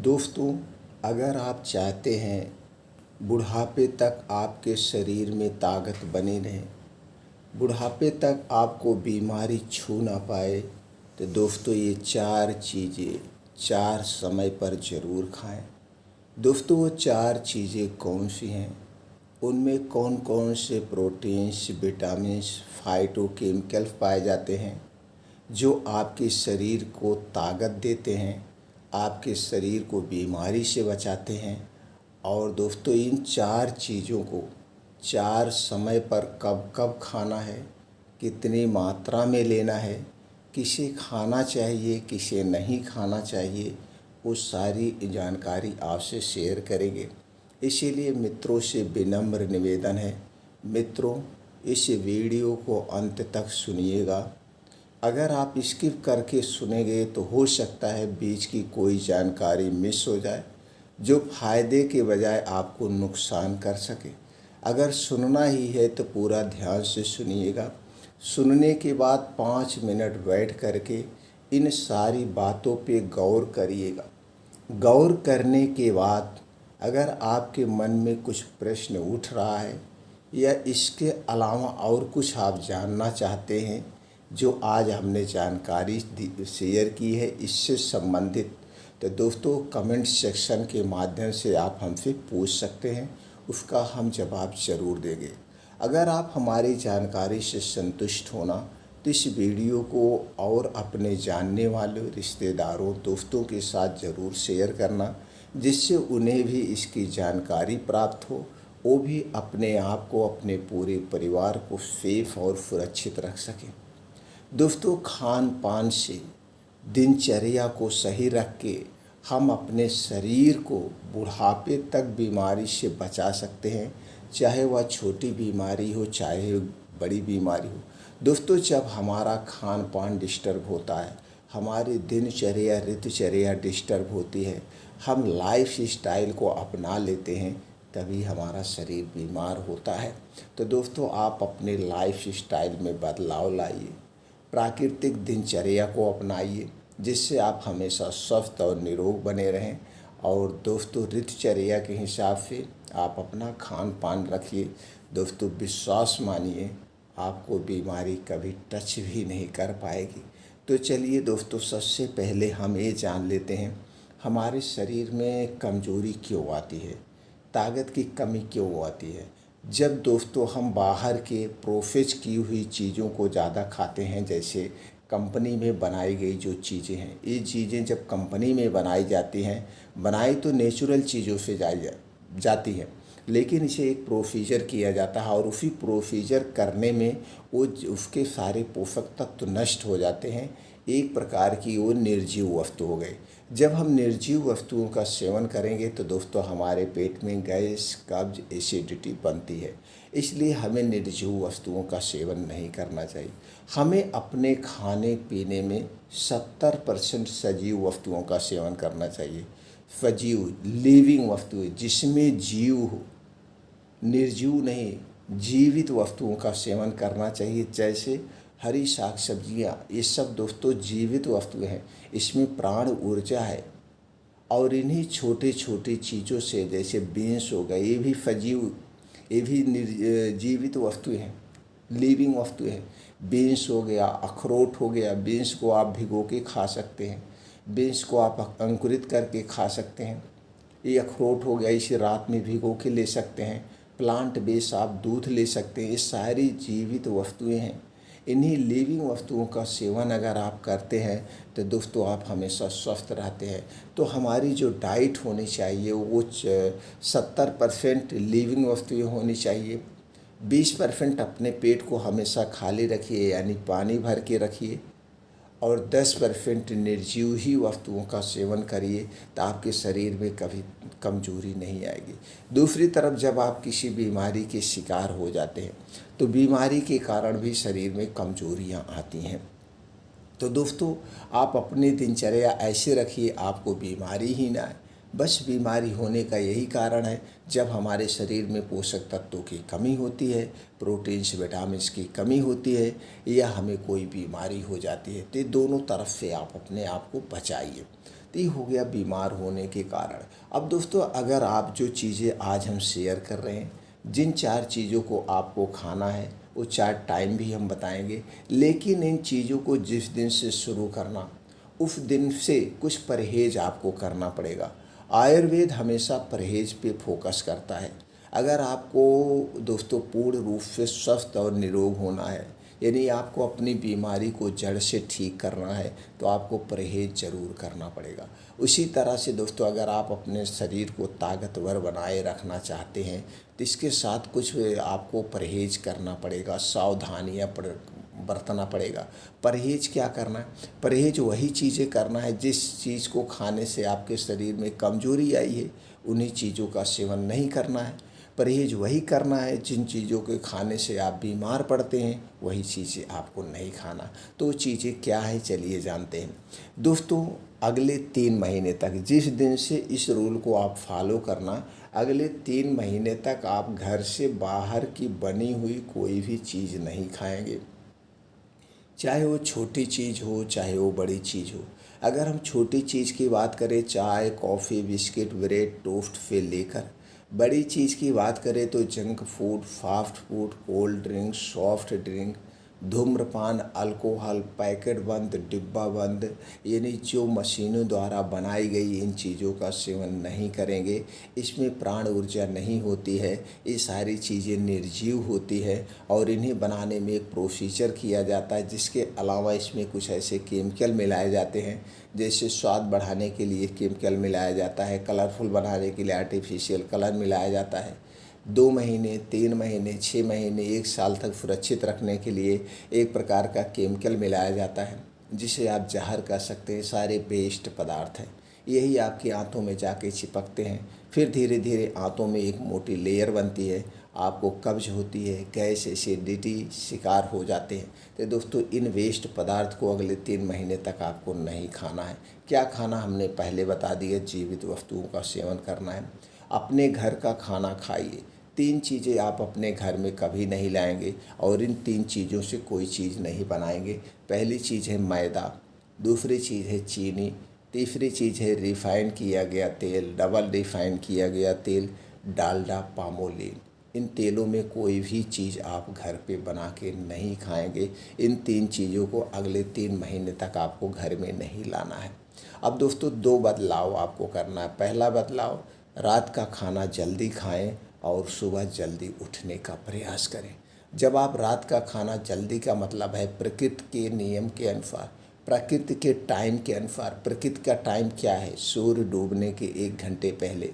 दोस्तों, अगर आप चाहते हैं बुढ़ापे तक आपके शरीर में ताकत बनी रहे, बुढ़ापे तक आपको बीमारी छू ना पाए, तो दोस्तों ये 4 चीज़ें 4 समय पर ज़रूर खाएं। दोस्तों वो 4 चीज़ें कौन सी हैं, उनमें कौन कौन से प्रोटीन्स, विटामिन्स, फाइटोकेमिकल्स पाए जाते हैं जो आपके शरीर को ताकत देते हैं, आपके शरीर को बीमारी से बचाते हैं। और दोस्तों इन 4 चीज़ों को 4 समय पर कब कब खाना है, कितनी मात्रा में लेना है, किसे खाना चाहिए किसे नहीं खाना चाहिए, वो सारी जानकारी आपसे शेयर करेंगे। इसीलिए मित्रों से विनम्र निवेदन है, मित्रों इस वीडियो को अंत तक सुनिएगा। अगर आप स्किप करके सुनेंगे तो हो सकता है बीच की कोई जानकारी मिस हो जाए जो फ़ायदे के बजाय आपको नुकसान कर सके। अगर सुनना ही है तो पूरा ध्यान से सुनिएगा। सुनने के बाद 5 मिनट बैठ करके इन सारी बातों पे गौर करिएगा। गौर करने के बाद अगर आपके मन में कुछ प्रश्न उठ रहा है या इसके अलावा और कुछ आप जानना चाहते हैं जो आज हमने जानकारी शेयर की है इससे संबंधित, तो दोस्तों कमेंट सेक्शन के माध्यम से आप हमसे पूछ सकते हैं, उसका हम जवाब ज़रूर देंगे। अगर आप हमारी जानकारी से संतुष्ट होना तो इस वीडियो को और अपने जानने वाले रिश्तेदारों दोस्तों के साथ ज़रूर शेयर करना, जिससे उन्हें भी इसकी जानकारी प्राप्त हो, वो भी अपने आप को अपने पूरे परिवार को सेफ और सुरक्षित रख सकें। दोस्तों खान पान से दिनचर्या को सही रख के हम अपने शरीर को बुढ़ापे तक बीमारी से बचा सकते हैं, चाहे वह छोटी बीमारी हो चाहे बड़ी बीमारी हो। दोस्तों जब हमारा खान पान डिस्टर्ब होता है, हमारी दिनचर्या ऋतुचर्या डिस्टर्ब होती है, हम लाइफ स्टाइल को अपना लेते हैं, तभी हमारा शरीर बीमार होता है। तो दोस्तों आप अपने लाइफ स्टाइल में बदलाव लाइए, प्राकृतिक दिनचर्या को अपनाइए, जिससे आप हमेशा स्वस्थ और निरोग बने रहें। और दोस्तों ऋतुचर्या के हिसाब से आप अपना खान पान रखिए। दोस्तों विश्वास मानिए, आपको बीमारी कभी टच भी नहीं कर पाएगी। तो चलिए दोस्तों सबसे पहले हम ये जान लेते हैं हमारे शरीर में कमज़ोरी क्यों आती है, ताकत की कमी क्यों आती है। जब दोस्तों हम बाहर के प्रोसेस की हुई चीज़ों को ज़्यादा खाते हैं, जैसे कंपनी में बनाई गई जो चीज़ें हैं, ये चीज़ें जब कंपनी में बनाई जाती हैं, बनाई तो नेचुरल चीज़ों से जाती है, लेकिन इसे एक प्रोसीजर किया जाता है और उसी प्रोसीजर करने में वो उसके सारे पोषक तत्व नष्ट हो जाते हैं। एक प्रकार की वो निर्जीव वस्तु हो गई। जब हम निर्जीव वस्तुओं का सेवन करेंगे तो दोस्तों हमारे पेट में गैस, कब्ज, एसिडिटी बनती है। इसलिए हमें निर्जीव वस्तुओं का सेवन नहीं करना चाहिए। हमें अपने खाने पीने में 70% सजीव वस्तुओं का सेवन करना चाहिए। सजीव लिविंग वस्तुएं जिसमें जीव हो, निर्जीव नहीं, जीवित वस्तुओं का सेवन करना चाहिए। जैसे हरी साग सब्जियाँ, ये सब दोस्तों जीवित वस्तुएं हैं, इसमें प्राण ऊर्जा है। और इन्हीं छोटे छोटे चीज़ों से जैसे बीन्स हो गए, ये भी सजीव, ये भी जीवित वस्तुएं हैं, लिविंग वस्तुएं हैं। बीन्स हो गया, अखरोट हो गया, बीन्स को आप भिगो के खा सकते हैं, बीन्स को आप अंकुरित करके खा सकते हैं। ये अखरोट हो गया, इसे रात में भिगो के ले सकते हैं। प्लांट बेस आप दूध ले सकते हैं। ये सारी जीवित वस्तुएं हैं। इन्हीं लिविंग वस्तुओं का सेवन अगर आप करते हैं तो दोस्तों आप हमेशा स्वस्थ रहते हैं। तो हमारी जो डाइट होनी चाहिए वो 70% लिविंग वस्तुएं होनी चाहिए। 20% अपने पेट को हमेशा खाली रखिए, यानी पानी भर के रखिए, और 10% निर्जीव ही वस्तुओं का सेवन करिए, तो आपके शरीर में कभी कमजोरी नहीं आएगी। दूसरी तरफ जब आप किसी बीमारी के शिकार हो जाते हैं तो बीमारी के कारण भी शरीर में कमजोरियां आती हैं। तो दोस्तों आप अपनी दिनचर्या ऐसे रखिए आपको बीमारी ही ना आए। बस बीमारी होने का यही कारण है जब हमारे शरीर में पोषक तत्वों की कमी होती है, प्रोटीन्स विटामिन्स की कमी होती है, या हमें कोई बीमारी हो जाती है। तो दोनों तरफ से आप अपने आप को बचाइए। तो ये हो गया बीमार होने के कारण। अब दोस्तों, अगर आप जो चीज़ें आज हम शेयर कर रहे हैं, जिन 4 चीज़ों को आपको खाना है, वो 4 टाइम भी हम बताएंगे, लेकिन इन चीज़ों को जिस दिन से शुरू करना, उस दिन से कुछ परहेज़ आपको करना पड़ेगा। आयुर्वेद हमेशा परहेज़ पे फोकस करता है। अगर आपको दोस्तों पूर्ण रूप से स्वस्थ और निरोग होना है, यानी आपको अपनी बीमारी को जड़ से ठीक करना है, तो आपको परहेज़ ज़रूर करना पड़ेगा। उसी तरह से दोस्तों, अगर आप अपने शरीर को ताकतवर बनाए रखना चाहते हैं, तो इसके साथ कुछ आपको परहेज़ करना पड़ेगा, सावधानियाँ बरतना पड़ेगा। परहेज़ क्या करना है? परहेज़ वही चीज़ें करना है जिस चीज़ को खाने से आपके शरीर में कमजोरी आई है, उन्हीं चीज़ों का सेवन नहीं करना है। परहेज़ वही करना है जिन चीज़ों के खाने से आप बीमार पड़ते हैं, वही चीज़ें आपको नहीं खाना। तो वो चीज़ें क्या है, चलिए जानते हैं। दोस्तों, अगले 3 महीने तक, जिस दिन से इस रूल को आप फॉलो करना, अगले 3 महीने तक आप घर से बाहर की बनी हुई कोई भी चीज़ नहीं खाएंगे, चाहे वो छोटी चीज़ हो चाहे वो बड़ी चीज़ हो। अगर हम छोटी चीज़ की बात करें, चाय, कॉफ़ी, बिस्किट, ब्रेड, टोस्ट से लेकर बड़ी चीज़ की बात करें तो junk food, fast food, cold drink, soft drink, धूम्रपान, अल्कोहल, पैकेट बंद, डिब्बा बंद, यानी जो मशीनों द्वारा बनाई गई इन चीज़ों का सेवन नहीं करेंगे। इसमें प्राण ऊर्जा नहीं होती है, ये सारी चीज़ें निर्जीव होती है और इन्हें बनाने में एक प्रोसीजर किया जाता है, जिसके अलावा इसमें कुछ ऐसे केमिकल मिलाए जाते हैं, जैसे स्वाद बढ़ाने के लिए केमिकल मिलाया जाता है, कलरफुल बनाने के लिए आर्टिफिशियल कलर मिलाया जाता है। 2 महीने, 3 महीने, 6 महीने, 1 साल तक सुरक्षित रखने के लिए एक प्रकार का केमिकल मिलाया जाता है, जिसे आप जहर कह सकते हैं। सारे वेस्ट पदार्थ हैं, यही आपकी आंतों में जाके चिपकते हैं। फिर धीरे धीरे आंतों में एक मोटी लेयर बनती है, आपको कब्ज होती है, गैस, एसिडिटी शिकार हो जाते हैं। तो दोस्तों, इन वेस्ट पदार्थ को अगले 3 महीने तक आपको नहीं खाना है। क्या खाना, हमने पहले बता दिया, जीवित वस्तुओं का सेवन करना है। अपने घर का खाना खाइए। 3 चीज़ें आप अपने घर में कभी नहीं लाएंगे और इन 3 चीज़ों से कोई चीज़ नहीं बनाएंगे। पहली चीज़ है मैदा, दूसरी चीज़ है चीनी, तीसरी चीज़ है रिफ़ाइन किया गया तेल, डबल रिफ़ाइन किया गया तेल, डालडा, पामोलिन। इन तेलों में कोई भी चीज़ आप घर पे बना के नहीं खाएंगे। इन 3 चीज़ों को अगले 3 महीने तक आपको घर में नहीं लाना है। अब दोस्तों, 2 बदलाव आपको करना है। पहला बदलाव, रात का खाना जल्दी खाएं और सुबह जल्दी उठने का प्रयास करें। जब आप रात का खाना जल्दी, का मतलब है प्रकृति के नियम के अनुसार, प्रकृति के टाइम के अनुसार। प्रकृति का टाइम क्या है? सूर्य डूबने के 1 घंटे पहले,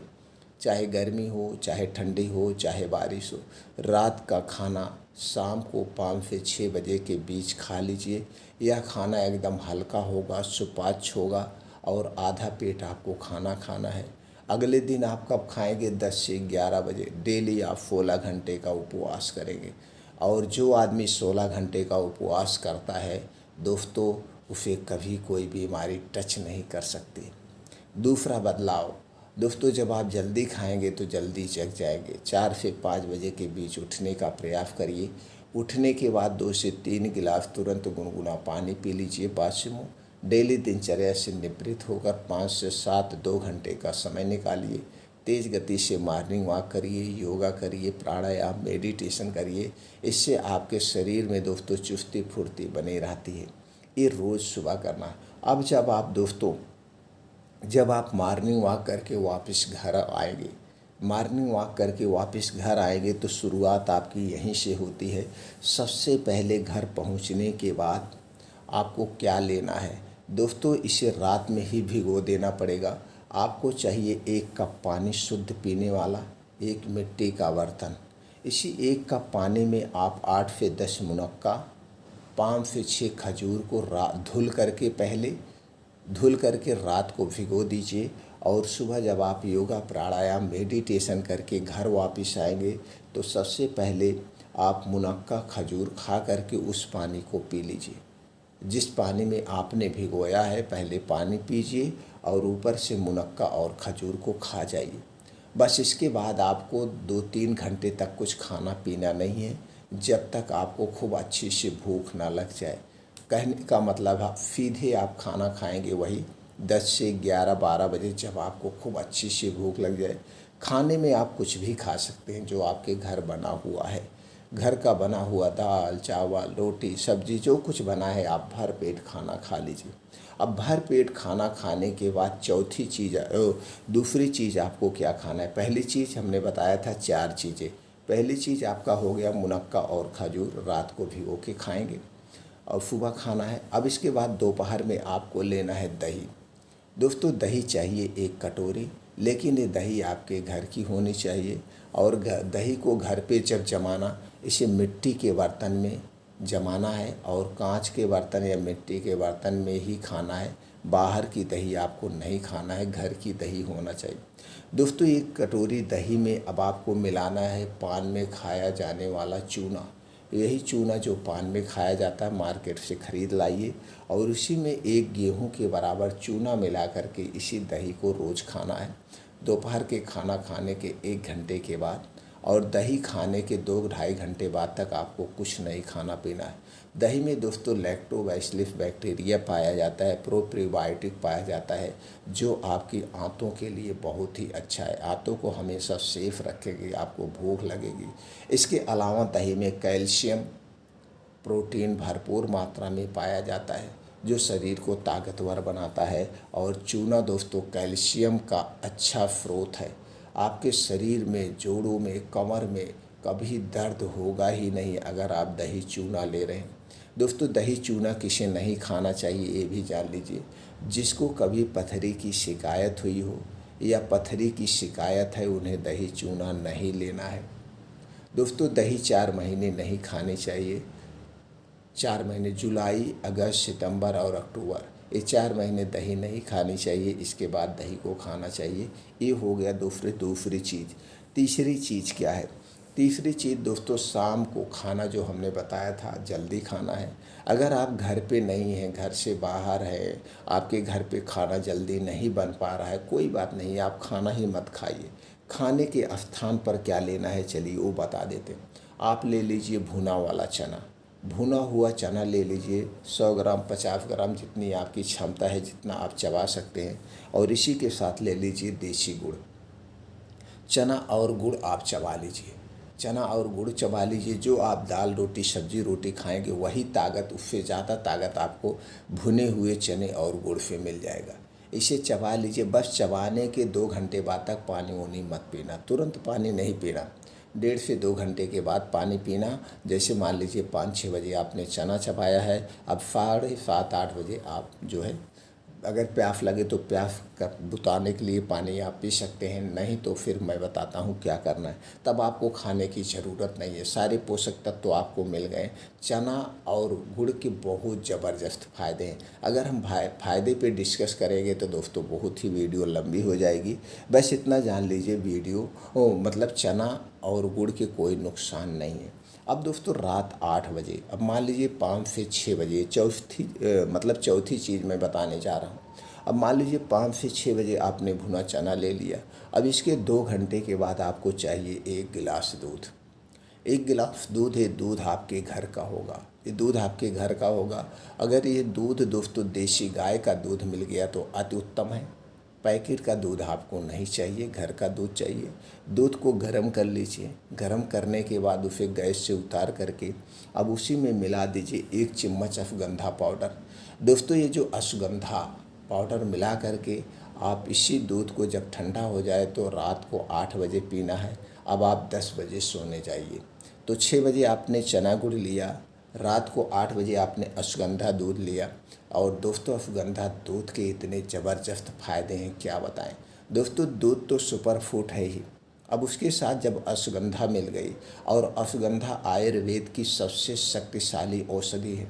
चाहे गर्मी हो, चाहे ठंडी हो, चाहे बारिश हो। रात का खाना शाम को 5 से 6 बजे के बीच खा लीजिए। यह खाना एकदम हल्का होगा, सुपाच्य होगा और आधा पेट आपको खाना खाना है। अगले दिन आप कब खाएंगे? 10 से 11 बजे। डेली आप 16 घंटे का उपवास करेंगे और जो आदमी 16 घंटे का उपवास करता है दोस्तों, उसे कभी कोई बीमारी टच नहीं कर सकती। दूसरा बदलाव दोस्तों, जब आप जल्दी खाएंगे तो जल्दी जग जाएंगे। 4 से 5 बजे के बीच उठने का प्रयास करिए। उठने के बाद 2 से 3 गिलास तुरंत गुनगुना पानी पी लीजिए बात से मुँह। डेली दिनचर्या से निवृत्त होकर 5 से 7 2 घंटे का समय निकालिए। तेज़ गति से मॉर्निंग वॉक करिए, योगा करिए, प्राणायाम, मेडिटेशन करिए। इससे आपके शरीर में दोस्तों चुस्ती फुर्ती बनी रहती है। ये रोज़ सुबह करना। अब जब आप मॉर्निंग वॉक करके वापस घर आएंगे, तो शुरुआत आपकी यहीं से होती है। सबसे पहले घर पहुंचने के बाद आपको क्या लेना है दोस्तों? इसे रात में ही भिगो देना पड़ेगा। आपको चाहिए 1 कप पानी शुद्ध पीने वाला, 1 मिट्टी का बर्तन। इसी 1 कप पानी में आप 8 से 10 मुनक्का, 5 से 6 खजूर को धुल करके रात को भिगो दीजिए। और सुबह जब आप योगा, प्राणायाम, मेडिटेशन करके घर वापस आएंगे, तो सबसे पहले आप मुनक्का, खजूर खा करके उस पानी को पी लीजिए। जिस पानी में आपने भिगोया है, पहले पानी पीजिए और ऊपर से मुनक्का और खजूर को खा जाइए। बस इसके बाद आपको 2-3 घंटे तक कुछ खाना पीना नहीं है, जब तक आपको खूब अच्छी से भूख ना लग जाए। कहने का मतलब है सीधे आप खाना खाएंगे वही 10 से 11-12 बजे जब आपको खूब अच्छी सी भूख लग जाए, खाने में आप कुछ भी खा सकते हैं जो आपके घर बना हुआ है। घर का बना हुआ दाल चावल रोटी सब्जी जो कुछ बना है आप भर पेट खाना खा लीजिए। अब भर पेट खाना खाने के बाद दूसरी चीज़ आपको क्या खाना है। पहली चीज़ हमने बताया था 4 चीज़ें। पहली चीज़ आपका हो गया मुनक्का और खजूर, रात को भिगो के खाएंगे और सुबह खाना है। अब इसके बाद दोपहर में आपको लेना है दही। दोस्तों दही चाहिए 1 कटोरी, लेकिन ये दही आपके घर की होनी चाहिए। और दही को घर पे जब जमाना, इसे मिट्टी के बर्तन में जमाना है और कांच के बर्तन या मिट्टी के बर्तन में ही खाना है। बाहर की दही आपको नहीं खाना है, घर की दही होना चाहिए। दोस्तों 1 कटोरी दही में अब आपको मिलाना है पान में खाया जाने वाला चूना। यही चूना जो पान में खाया जाता है मार्केट से ख़रीद लाइए और उसी में 1 गेहूं के बराबर चूना मिला करके इसी दही को रोज़ खाना है। दोपहर के खाना खाने के 1 घंटे के बाद और दही खाने के 2-2.5 घंटे बाद तक आपको कुछ नहीं खाना पीना है। दही में दोस्तों लैक्टोबैसिलस बैक्टीरिया पाया जाता है, प्रोप्रीबायोटिक पाया जाता है, जो आपकी आंतों के लिए बहुत ही अच्छा है। आंतों को हमेशा सेफ रखेगी, आपको भूख लगेगी। इसके अलावा दही में कैल्शियम प्रोटीन भरपूर मात्रा में पाया जाता है जो शरीर को ताकतवर बनाता है। और चूना दोस्तों कैल्शियम का अच्छा स्रोत है। आपके शरीर में, जोड़ों में, कमर में कभी दर्द होगा ही नहीं अगर आप दही चूना ले रहे हैं। दोस्तों दही चूना किसे नहीं खाना चाहिए ये भी जान लीजिए। जिसको कभी पथरी की शिकायत हुई हो या पथरी की शिकायत है उन्हें दही चूना नहीं लेना है। दोस्तों दही 4 महीने नहीं खानी चाहिए। 4 महीने जुलाई अगस्त सितंबर और अक्टूबर, ये 4 महीने दही नहीं खानी चाहिए। इसके बाद दही को खाना चाहिए। ये हो गया दूसरी चीज़। तीसरी चीज़ क्या है। तीसरी चीज़ दोस्तों शाम को खाना जो हमने बताया था जल्दी खाना है। अगर आप घर पे नहीं हैं, घर से बाहर हैं, आपके घर पे खाना जल्दी नहीं बन पा रहा है, कोई बात नहीं, आप खाना ही मत खाइए। खाने के स्थान पर क्या लेना है चलिए वो बता देते हैं। आप ले लीजिए भुना वाला चना। भुना हुआ चना ले लीजिए 100 ग्राम 50 ग्राम, जितनी आपकी क्षमता है जितना आप चबा सकते हैं। और इसी के साथ ले लीजिए देसी गुड़। चना और गुड़ आप चबा लीजिए। चना और गुड़ चबा लीजिए। जो आप दाल रोटी सब्जी रोटी खाएंगे वही ताकत, उससे ज़्यादा ताकत आपको भुने हुए चने और गुड़ से मिल जाएगा। इसे चबा लीजिए। बस चबाने के 2 घंटे बाद तक पानी वानी मत पीना, तुरंत पानी नहीं पीना। 1.5 से 2 घंटे के बाद पानी पीना। जैसे मान लीजिए 5-6 बजे आपने चना चबाया है, अब 7:30-8 बजे आप जो है अगर प्यास लगे तो प्यास कर बुताने के लिए पानी आप पी सकते हैं, नहीं तो फिर मैं बताता हूँ क्या करना है। तब आपको खाने की ज़रूरत नहीं है, सारे पोषक तत्व तो आपको मिल गए। चना और गुड़ के बहुत ज़बरदस्त फ़ायदे हैं। अगर हम फ़ायदे पे डिस्कस करेंगे तो दोस्तों बहुत ही वीडियो लंबी हो जाएगी। बस इतना जान लीजिए मतलब चना और गुड़ के कोई नुकसान नहीं है। अब दोस्तों रात 8 बजे, अब मान लीजिए 5 से 6 बजे चौथी चीज़ मैं बताने जा रहा हूँ। अब मान लीजिए 5 से 6 बजे आपने भुना चना ले लिया। अब इसके 2 घंटे के बाद आपको चाहिए 1 गिलास दूध। 1 गिलास दूध है, दूध आपके घर का होगा। ये दूध आपके घर का होगा। अगर ये दूध दोस्तों देसी गाय का दूध मिल गया तो अति उत्तम है। पैकेट का दूध आपको नहीं चाहिए, घर का दूध चाहिए। दूध को गर्म कर लीजिए। गर्म करने के बाद उसे गैस से उतार करके अब उसी में मिला दीजिए 1 चम्मच अश्वगंधा पाउडर। दोस्तों ये जो अश्वगंधा पाउडर मिला करके आप इसी दूध को जब ठंडा हो जाए तो रात को 8 बजे पीना है। अब आप 10 बजे सोने जाइए। तो 6 बजे आपने चना गुड़ लिया, रात को 8 बजे आपने अश्वगंधा दूध लिया। और दोस्तों अश्वगंधा दूध के इतने ज़बरदस्त फ़ायदे हैं क्या बताएं। दोस्तों दूध तो सुपर फूड है ही। अब उसके साथ जब अश्वगंधा मिल गई, और अश्वगंधा आयुर्वेद की सबसे शक्तिशाली औषधि है।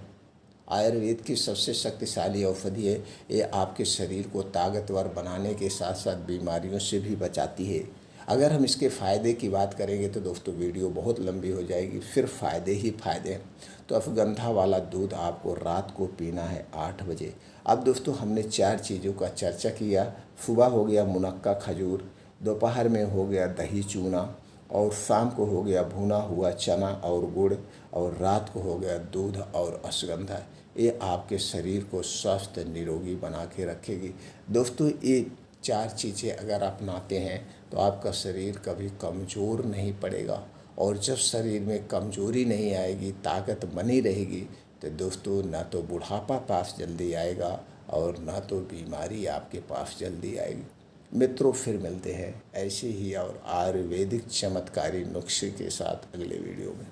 आयुर्वेद की सबसे शक्तिशाली औषधि है। ये आपके शरीर को ताकतवर बनाने के साथ साथ बीमारियों से भी बचाती है। अगर हम इसके फ़ायदे की बात करेंगे तो दोस्तों वीडियो बहुत लंबी हो जाएगी, फिर फ़ायदे ही फ़ायदे हैं। तो अश्वगंधा वाला दूध आपको रात को पीना है 8 बजे। अब दोस्तों हमने 4 चीज़ों का चर्चा किया। सुबह हो गया मुनक्का खजूर, दोपहर में हो गया दही चूना, और शाम को हो गया भुना हुआ चना और गुड़, और रात को हो गया दूध और अश्वगंधा। ये आपके शरीर को स्वस्थ निरोगी बना के रखेगी। दोस्तों, ये 4 चीज़ें अगर अपनाते हैं तो आपका शरीर कभी कमज़ोर नहीं पड़ेगा, और जब शरीर में कमज़ोरी नहीं आएगी, ताकत बनी रहेगी, तो दोस्तों ना तो बुढ़ापा पास जल्दी आएगा और ना तो बीमारी आपके पास जल्दी आएगी। मित्रों, फिर मिलते हैं ऐसे ही और आयुर्वेदिक चमत्कारी नुस्खे के साथ अगले वीडियो में।